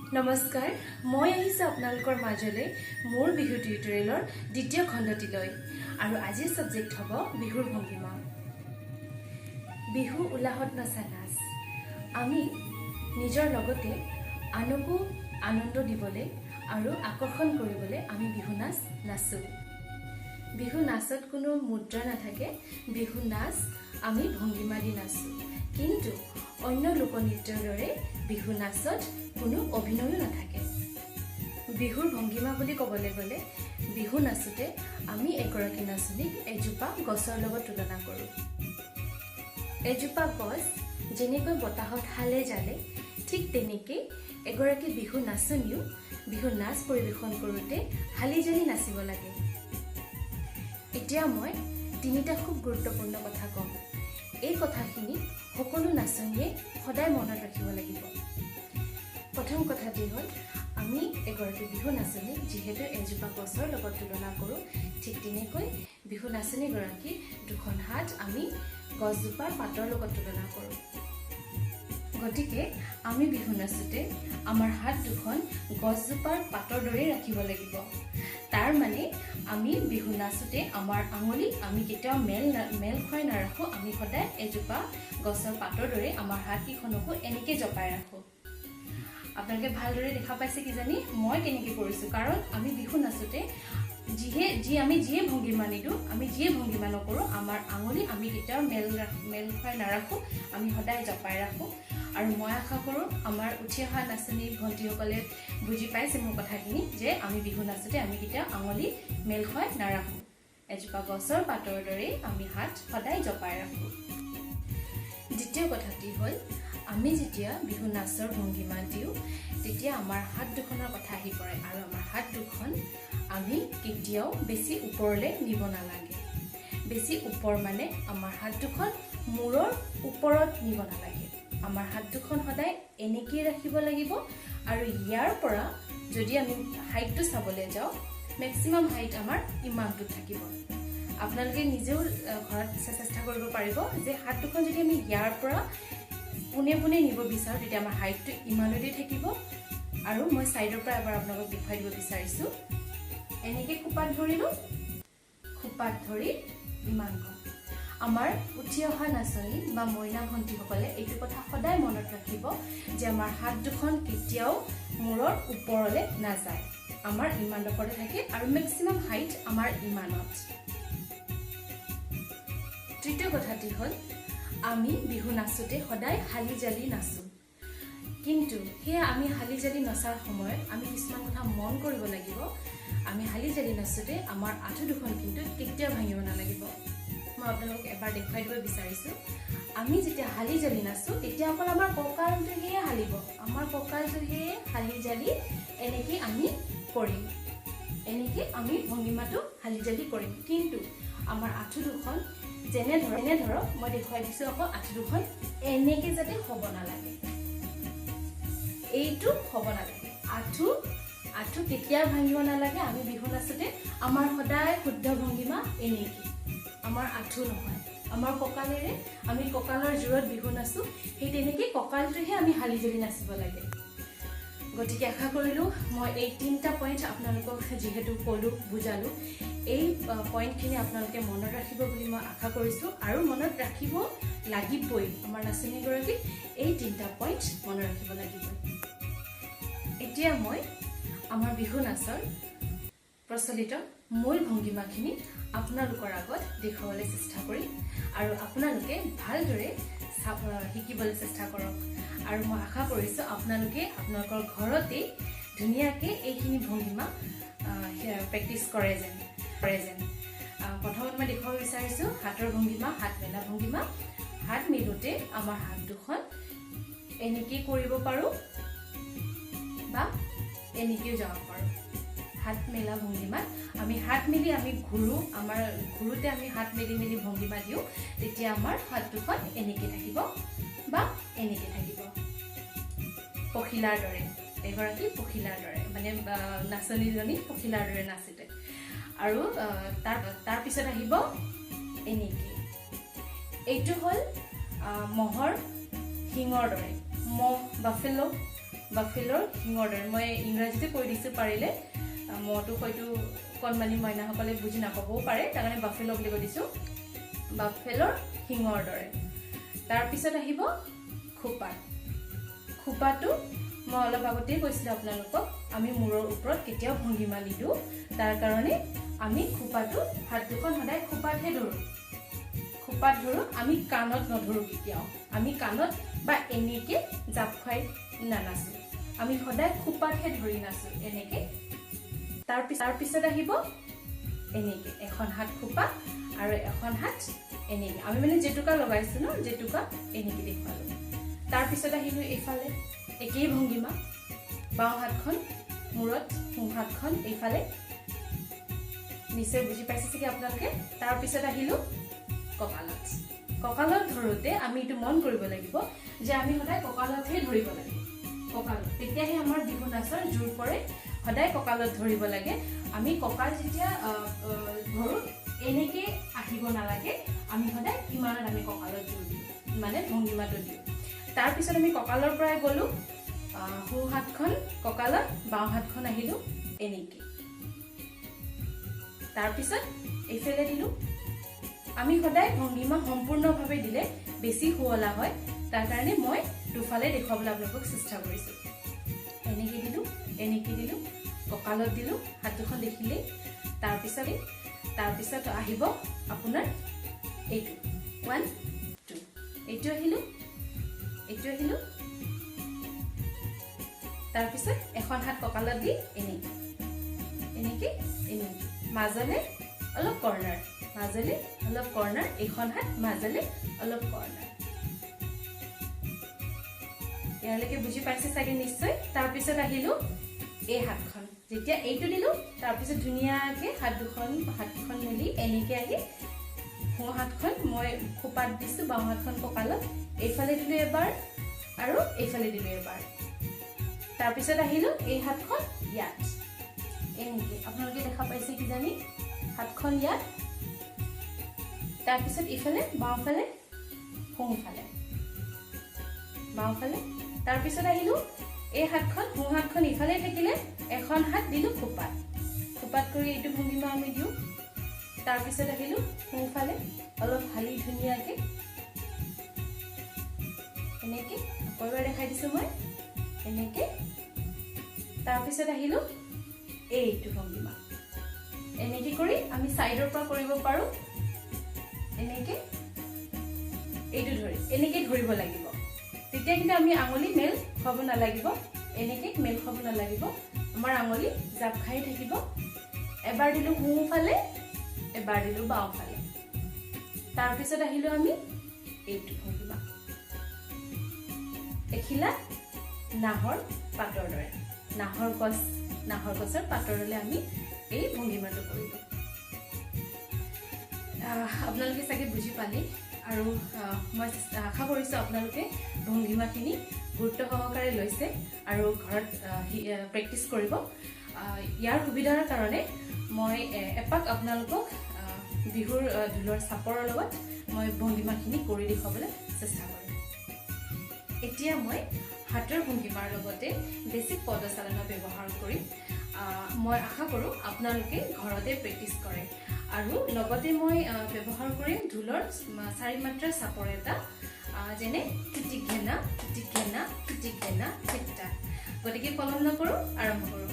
নমস্কাৰ মই আহিছো আপোনালোকৰ মাজলৈ মোৰ বিহু টিউটৰিয়েলৰ দ্বিতীয় খণ্ডটিলৈ আৰু আজিৰ সাবজেক্ট হ'ব বিহুৰ ভংগিমা বিহু উলাহত নচা নাচ আমি নিজৰ লগতে আনকো আনন্দ দিবলৈ আৰু আকৰ্ষণ কৰিবলৈ আমি বিহু নাচ নাচো বিহু নাচত কোনো মুদ্ৰা নাথাকে বিহু নাচ আমি ভংগিমা দি নাচো কিন্তু অন্য লোকনৃত্যৰ দৰে বিহু নাচত কোনো অভিনয় নাথাকে বিহুৰ ভংগিমা বুলি ক'বলৈ গ'লে বিহু নাচতে আমি এগৰাকী নাচনীক এজোপা গছৰ লগত তুলনা কৰোঁ এজোপা গছ যেনেকৈ বতাহত হালে জালে ঠিক তেনেকৈ এগৰাকী বিহু নাচনীও বিহু নাচ পৰিৱেশন কৰোঁতে হালি জালি নাচিব লাগে এতিয়া মই তিনিটা খুব গুৰুত্বপূৰ্ণ কথা ক'ম এই কথাখিনি সকলো নাচনীয়ে সদায় মনত ৰাখিব লাগিব প্ৰথম কথাটি হ'ল আমি এগৰাকী বিহু নাচনী যিহেতু এজোপা গছৰ লগত তুলনা কৰোঁ ঠিক তেনেকৈ বিহু নাচনীগৰাকী দুখন হাত আমি গছজোপাৰ পাতৰ লগত তুলনা কৰোঁ গতিকে আমি বিহু নাচোতে আমাৰ হাত দুখন গছজোপাৰ পাতৰ দৰে ৰাখিব লাগিব তাৰ মানে আমি বিহু নাচোতে আমাৰ আঙুলি আমি কেতিয়াও মেল খুৱাই নাৰাখোঁ আমি সদায় এজোপা গছৰ পাতৰ দৰে আমাৰ হাতকেইখনকো এনেকৈ জপাই ৰাখোঁ আপোনালোকে ভালদৰে দেখা পাইছে কি জানি মই কেনেকৈ কৰিছোঁ কাৰণ আমি বিহু নাচোতে আমি যিয়ে ভংগিমা নিদিওঁ আমি যিয়ে ভংগিমা নকৰোঁ আমাৰ আঙুলি আমি কেতিয়াও মেল খুৱাই নাৰাখোঁ আমি সদায় জপাই ৰাখোঁ আৰু মই আশা কৰোঁ আমাৰ উঠি অহা নাচনী ভণ্টিসকলে বুজি পাইছে মোৰ কথাখিনি যে আমি বিহু নাচোতে আমি কেতিয়াও আঙুলি মেল খুৱাই নাৰাখোঁ এজোপা গছৰ পাতৰ দৰে আমি হাত সদায় জপাই ৰাখোঁ দ্বিতীয় কথাটি হ'ল আমি যেতিয়া বিহু নাচৰ ভংগিমা দিওঁ তেতিয়া আমাৰ হাত দুখনৰ কথা আহি পৰে আৰু আমাৰ হাত দুখন আমি কেতিয়াও বেছি ওপৰলৈ নিব নালাগে বেছি ওপৰ মানে আমাৰ হাত দুখন মূৰৰ ওপৰত নিব নালাগে আমাৰ হাত দুখন সদায় এনেকৈ ৰাখিব লাগিব আৰু ইয়াৰ পৰা যদি আমি হাইটটো চাবলৈ যাওঁ মেক্সিমাম হাইট আমাৰ ইমানটো থাকিব আপোনালোকে নিজেও ঘৰত চেষ্টা কৰিব পাৰিব যে হাত দুখন যদি আমি ইয়াৰ পৰা পোনে পোনে নিব বিচাৰোঁ তেতিয়া আমাৰ হাইটটো ইমানতে থাকিব আৰু মই ছাইডৰ পৰা এবাৰ আপোনালোকক দেখুৱাই দিব বিচাৰিছোঁ এনেকৈ খোপাত ধৰিলোঁ খোপাত ধৰি ইমানখন আমাৰ উঠি অহা নাচনী বা মইনা ভণ্টিসকলে এইটো কথা সদায় মনত ৰাখিব যে আমাৰ হাত দুখন কেতিয়াও মূৰৰ ওপৰলৈ নাযায় আমাৰ ইমান ডোখৰতে থাকে আৰু মেক্সিমাম হাইট আমাৰ ইমানত তৃতীয় কথাটি হ'ল আমি বিহু নাচোতে সদায় হালি জালি নাচোঁ কিন্তু সেয়া আমি হালি জালি নচাৰ সময়ত আমি কিছুমান কথা মন কৰিব লাগিব আমি হালি জালি নাচোতে আমাৰ আঁঠু দুখন কিন্তু কেতিয়াও ভাঙিব নালাগিব মই আপোনালোকক এবাৰ দেখুৱাই দিব বিচাৰিছোঁ আমি যেতিয়া হালি জালি নাচোঁ তেতিয়া অকল আমাৰ কঁকালটোহে হালিব আমাৰ কঁকালটোহে হালি জালি এনেকৈ আমি কৰিম এনেকৈ আমি ভংগিমাটো হালি জালি কৰিম কিন্তু আমাৰ আঁঠু দুখন যেনে ধৰক মই দেখুৱাই দিছোঁ আকৌ আঁঠু দুখন এনেকৈ যাতে হ'ব নালাগে এইটো হ'ব নালাগে আঁঠু কেতিয়াও ভাঙিব নালাগে আমি বিহু নাচোতে আমাৰ সদায় শুদ্ধ ভংগিমা এনেকৈ আমাৰ আঁঠু নহয় আমাৰ কঁকালেৰে আমি কঁকালৰ জোৰত বিহু নাচোঁ সেই তেনেকৈ কঁকালটোহে আমি হালি জালি নাচিব লাগে গতিকে আশা কৰিলোঁ মই এই তিনিটা পইণ্ট আপোনালোকক যিহেতু ক'লোঁ বুজালোঁ এই পইণ্টখিনি আপোনালোকে মনত ৰাখিব বুলি মই আশা কৰিছোঁ আৰু মনত ৰাখিব লাগিবই আমাৰ নাচনীগৰাকীক এই তিনিটা পইণ্ট মনত ৰাখিব লাগিবই এতিয়া মই আমাৰ বিহু নাচৰ প্ৰচলিত মূল ভংগিমাখিনি আপোনালোকৰ আগত দেখুৱাবলৈ চেষ্টা কৰিম আৰু আপোনালোকে ভালদৰে শিকিবলৈ চেষ্টা কৰক আৰু মই আশা কৰিছোঁ আপোনালোকে আপোনালোকৰ ঘৰতেই ধুনীয়াকৈ এইখিনি ভংগিমা প্ৰেক্টিছ কৰে যেন প্ৰথমত মই দেখুৱাব বিচাৰিছোঁ হাতৰ ভংগিমা হাত মেলা ভংগিমা হাত মেলোঁতে আমাৰ হাত দুখন এনেকৈ কৰিব পাৰোঁ বা এনেকৈও যাব পাৰোঁ হাত মেলা ভংগিমাত আমি হাত মেলি আমি ঘূৰোঁ আমাৰ ঘূৰোঁতে আমি হাত মেলি ভংগিমা দিওঁ তেতিয়া আমাৰ হাত দুখন এনেকৈ থাকিব বা এনেকৈ থাকিব পখিলাৰ দৰে এগৰাকী পখিলাৰ দৰে মানে নাচনীজনী পখিলাৰ দৰে নাচিলে আৰু তাৰপিছত আহিব এনেকৈ এইটো হ'ল মহৰ শিঙৰ দৰে মহ বাফেলো বাফেলৰ শিঙৰ দৰে মই ইংৰাজীতে কৈ দিছোঁ পাৰিলে মটো হয়তো কণমানি মইনাসকলে বুজি নাপাবও পাৰে তাৰ কাৰণে বাফেলো বুলি কৈ দিছোঁ বাফেলৰ শিঙৰ দৰে তাৰপিছত আহিব খোপা খোপাটো মই অলপ আগতে কৈছিলোঁ আপোনালোকক আমি মূৰৰ ওপৰত কেতিয়াও ভংগিমা নিদিওঁ তাৰ কাৰণে আমি খোপাটো হাত দুখন সদায় খোপাতহে ধৰোঁ খোপাত ধৰোঁ আমি কাণত নধৰোঁ কেতিয়াও আমি কাণত বা এনেকৈ জাপ খুৱাই নানাচোঁ আমি সদায় খোপাতহে ধৰি নাচোঁ এনেকৈ তাৰপিছত আহিব এনেকৈ এখন হাত খোপা আৰু এখন হাত এনেকৈ আমি মানে জেতুকা লগাইছোঁ ন জেতুকা এনেকৈ দেখুৱালোঁ তাৰপিছত আহিলোঁ এইফালে একেই ভংগিমা বাওঁ হাতখন মূৰত সোঁ হাতখন এইফালে নিশ্চয় বুজি পাইছে চাগে আপোনালোকে তাৰপিছত আহিলোঁ কঁকালত ধৰোঁতে আমি এইটো মন কৰিব লাগিব যে আমি সদায় কঁকালতহে ধৰিব লাগে কঁকালত তেতিয়াহে আমাৰ বিহু নাচৰ জোৰ পৰে সদায় কঁকালত ধৰিব লাগে আমি কঁকাল যেতিয়া ধৰোঁ এনেকৈ আহিব নালাগে আমি সদায় ইমানত আমি কঁকালত জোৰ দিওঁ মানে ভংগিমাটো দিওঁ তাৰপিছত আমি কঁকালৰ পৰাই গ'লোঁ সোঁ হাতখন কঁকালত বাওঁ হাতখন আহিলোঁ এনেকৈ তাৰপিছত এইফালে দিলোঁ আমি সদায় ভংগিমা সম্পূৰ্ণভাৱে দিলে বেছি শুৱলা হয় তাৰ কাৰণে মই দুফালে দেখুৱাবলৈ আপোনালোকক চেষ্টা কৰিছোঁ এনেকৈ দিলোঁ কঁকালত দিলোঁ হাত দুখন দেখিলেই তাৰপিছত আহিব আপোনাৰ এইটো 1 2 এইটো আহিলোঁ তাৰপিছত এখন হাত কঁকালত দি এনেকৈ মাজলে অলপ কৰ্নাৰ এখন হাত মাজলে অলপ কৰ্নাৰ ইয়ালৈকে বুজি পাইছে চাগে নিশ্চয় তাৰপিছত আহিলোঁ এই হাতখন যেতিয়া এইটো দিলোঁ তাৰপিছত ধুনীয়াকৈ হাতখন মেলি এনেকৈ আহি সোঁ হাতখন মই খোপাত দিছোঁ বাওঁ হাতখন কঁকালত এইফালে দিলোঁ এবাৰ আৰু এইফালে দিলোঁ এবাৰ তাৰপিছত আহিলোঁ এই হাতখন ইয়াত এনেকৈ আপোনালোকে দেখা পাইছে কিজানি হাতখন ইয়াত তাৰপিছত ইফালে বাওঁফালে সোঁফালে তাৰপিছত আহিলোঁ এই হাতখন সোঁ হাতখন ইফালে থাকিলে এখন হাত দিলোঁ খোপাত কৰি এইটো ভংগিমা আমি দিওঁ তাৰপিছত আহিলোঁ সোঁফালে অলপ হালি ধুনীয়াকৈ এনেকৈ আকৌ এবাৰ দেখাই দিছোঁ মই এনেকৈ তাৰপিছত আহিলোঁ এইটো ভংগিমা এনেকৈ কৰি আমি ছাইডৰ পৰা কৰিব পাৰোঁ এনেকৈ এইটো এনেকৈ ধৰিব লাগিব তেতিয়া কিন্তু আমি আঙুলি মেল খাব নালাগিব এনেকৈ মেল খাব নালাগিব আমাৰ আঙুলি জাপ খাই থাকিব এবাৰ দিলোঁ সোঁফালে এবাৰ দিলোঁ বাওঁফালে তাৰপিছত আহিলোঁ আমি এইটো ভংগিমা এখিলা নাহৰ পাতৰ দৰে নাহৰ গছৰ পাতৰ দৰে আমি এই ভংগিমাটো কৰিলোঁ আপোনালোকে চাগে বুজি পালে আৰু মই আশা কৰিছোঁ আপোনালোকে ভংগিমাখিনি গুৰুত্ব সহকাৰে লৈছে আৰু ঘৰত প্ৰেক্টিছ কৰিব ইয়াৰ সুবিধাৰ কাৰণে মই এপাক আপোনালোকক বিহুৰ ঢোলৰ চাপৰৰ লগত মই ভংগিমাখিনি কৰি দেখুৱাবলৈ চেষ্টা কৰিম এতিয়া মই হাতৰ ভংগিমাৰ লগতে বেছিক পদচালনা ব্যৱহাৰ কৰিম মই আশা কৰোঁ আপোনালোকে ঘৰতে প্ৰেক্টিছ কৰে আৰু লগতে মই ব্যৱহাৰ কৰিম ঢোলৰ 4 মাত্ৰাৰ চাপৰ এটা যেনে টিটিক ঘেনা চিকটা গতিকে পলম নকৰোঁ আৰম্ভ কৰোঁ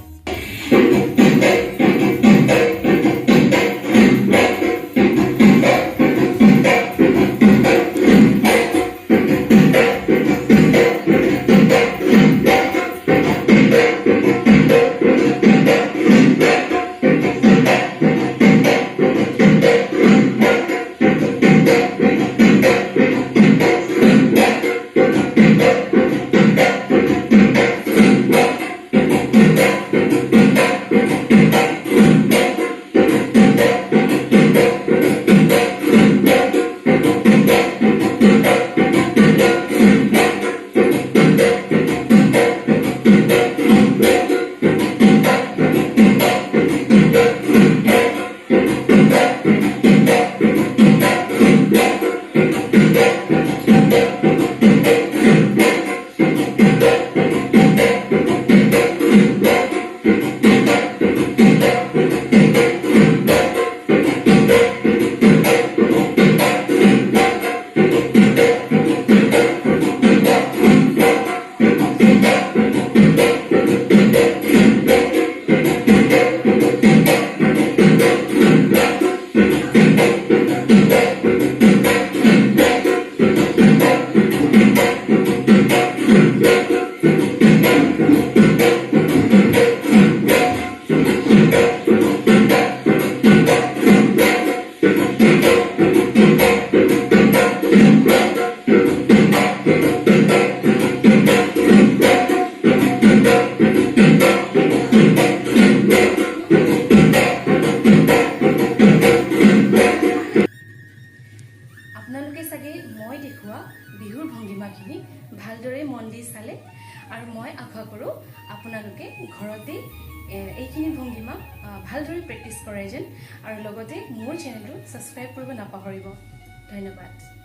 আপোনালোকে ঘৰতে এইখিনি ভংগিমা ভালদৰে প্ৰেক্টিছ কৰে যেন আৰু লগতে মোৰ চেনেলটো ছাবস্ক্ৰাইব কৰিব নাপাহৰিব। ধন্যবাদ।